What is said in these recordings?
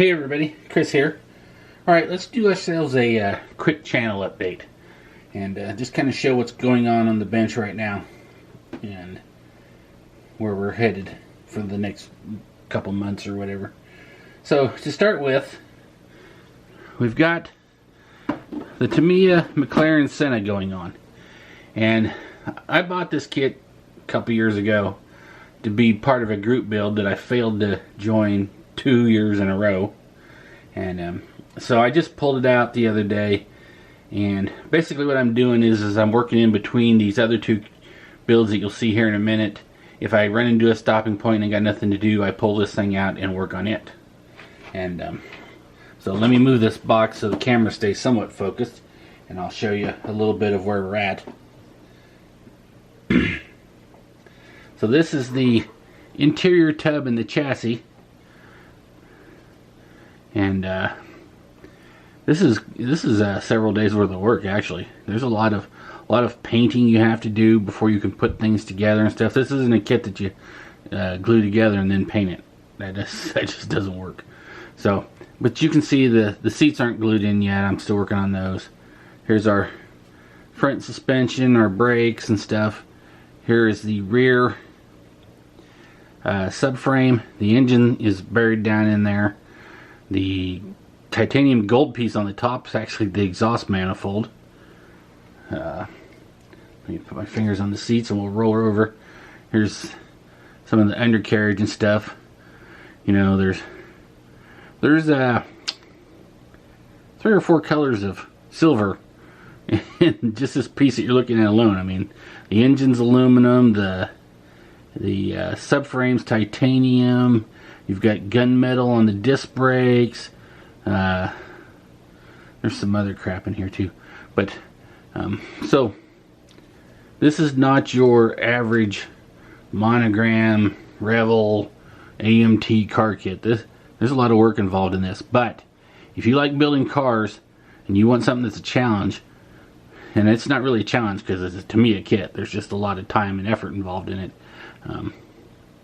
Hey everybody, Chris here. Alright, let's do ourselves a quick channel update and just kind of show what's going on the bench right now and where we're headed for the next couple months or whatever. So to start with, we've got the Tamiya McLaren Senna going on, and I bought this kit a couple years ago to be part of a group build that I failed to join 2 years in a row, and so I just pulled it out the other day. And basically what I'm doing is I'm working in between these other two builds that you'll see here in a minute. If I run into a stopping point and got nothing to do, I pull this thing out and work on it. And so let me move this box so the camera stays somewhat focused, and I'll show you a little bit of where we're at. So this is the interior tub and the chassis, and this is several days worth of work. Actually, there's a lot of painting you have to do before you can put things together and stuff. This isn't a kit that you glue together and then paint it. That just doesn't work. So, but you can see the seats aren't glued in yet. I'm still working on those. Here's our front suspension, our brakes and stuff. Here is the rear subframe. The engine is buried down in there. The titanium gold piece on the top is actually the exhaust manifold. Let me put my fingers on the seats and we'll roll her over. Here's some of the undercarriage and stuff. You know, there's 3 or 4 colors of silver in just this piece that you're looking at alone. I mean, the engine's aluminum, the subframe's titanium. You've got gunmetal on the disc brakes. There's some other crap in here too. But so this is not your average Monogram, Revel, AMT car kit. There's a lot of work involved in this. But if you like building cars and you want something that's a challenge, and it's not really a challenge because it's a Tamiya kit, there's just a lot of time and effort involved in it.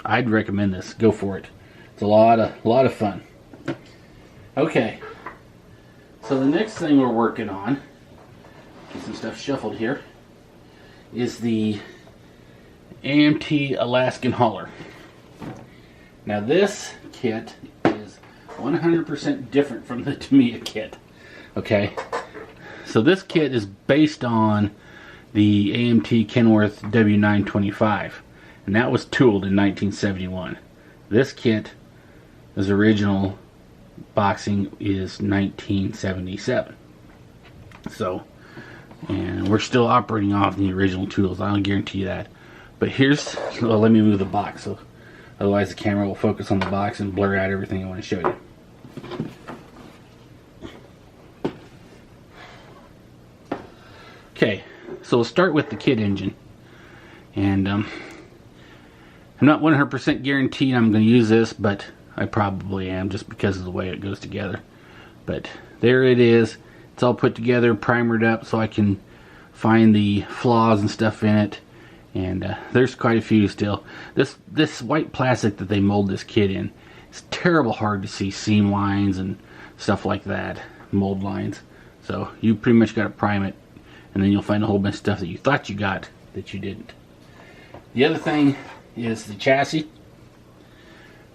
I'd recommend this. Go for it. It's a lot of fun. Okay, so the next thing we're working on, get some stuff shuffled here, is the AMT Alaskan hauler. Now this kit is 100% different from the Tamiya kit. Okay, so this kit is based on the AMT Kenworth W925, and that was tooled in 1971. This kit, as original boxing, is 1977. So, and we're still operating off the original tools, I'll guarantee you that. But here's, well, let me move the box, so otherwise the camera will focus on the box and blur out everything I want to show you. Okay, so we'll start with the kit engine. And I'm not 100% guaranteed I'm going to use this, but I probably am, just because of the way it goes together. But there it is. It's all put together, primered up, so I can find the flaws and stuff in it. And there's quite a few still. This white plastic that they mold this kit in, it's terrible hard to see seam lines and stuff like that, mold lines. So you pretty much got to prime it, and then you'll find a whole bunch of stuff that you thought you got that you didn't. The other thing is the chassis.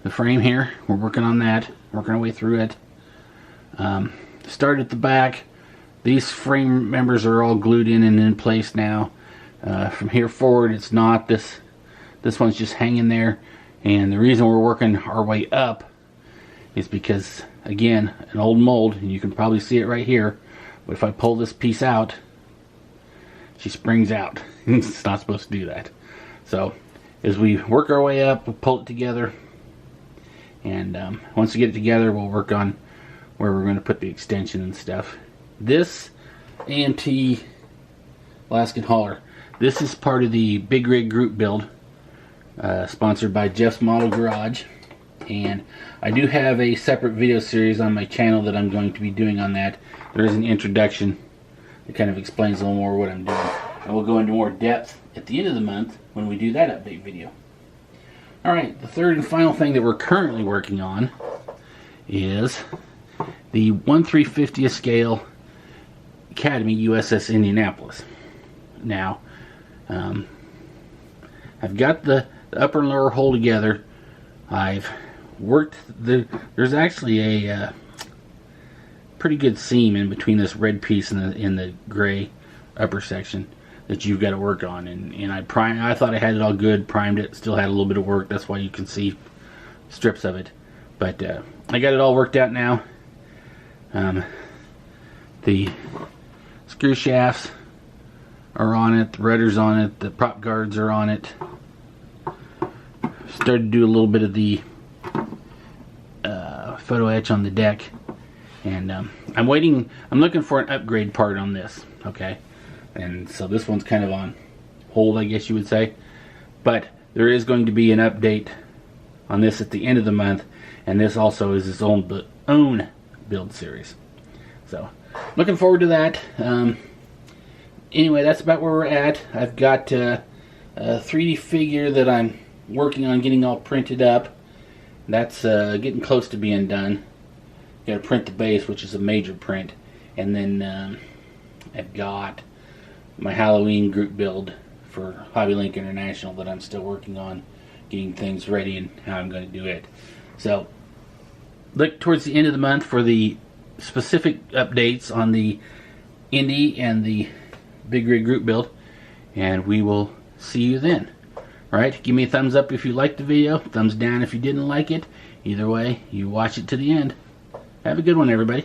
The frame here, we're working on that, working our way through it. Start at the back. These frame members are all glued in and in place now. From here forward, it's not. This one's just hanging there. And the reason we're working our way up is because, again, an old mold, and you can probably see it right here. But if I pull this piece out, she springs out. It's not supposed to do that. So as we work our way up, we'll pull it together. And once we get it together, we'll work on where we're going to put the extension and stuff. This AMT Alaskan hauler, this is part of the Big Rig group build, sponsored by Jeff's Model Garage. And I do have a separate video series on my channel that I'm going to be doing on that. There is an introduction that kind of explains a little more what I'm doing. And we'll go into more depth at the end of the month when we do that update video. Alright, the third and final thing that we're currently working on is the 1/350th scale Academy USS Indianapolis. Now, I've got the upper and lower hull together. I've worked there's actually a pretty good seam in between this red piece and the gray upper section that you've got to work on. And I thought I had it all good, primed it, still had a little bit of work. That's why you can see strips of it. But I got it all worked out now. The screw shafts are on it, the rudder's on it, the prop guards are on it. Started to do a little bit of the photo etch on the deck, and I'm looking for an upgrade part on this, okay? And so this one's kind of on hold, I guess you would say, but there is going to be an update on this at the end of the month, and this also is its own build series. So looking forward to that. Anyway, that's about where we're at. I've got a 3D figure that I'm working on getting all printed up. That's getting close to being done. Got to print the base, which is a major print, and then I've got my Halloween group build for HobbyLink International that I'm still working on, getting things ready and how I'm going to do it. So look towards the end of the month for the specific updates on the Indy and the Big Rig group build, and we will see you then. Alright, give me a thumbs up if you liked the video, thumbs down if you didn't like it. Either way, you watch it to the end. Have a good one, everybody.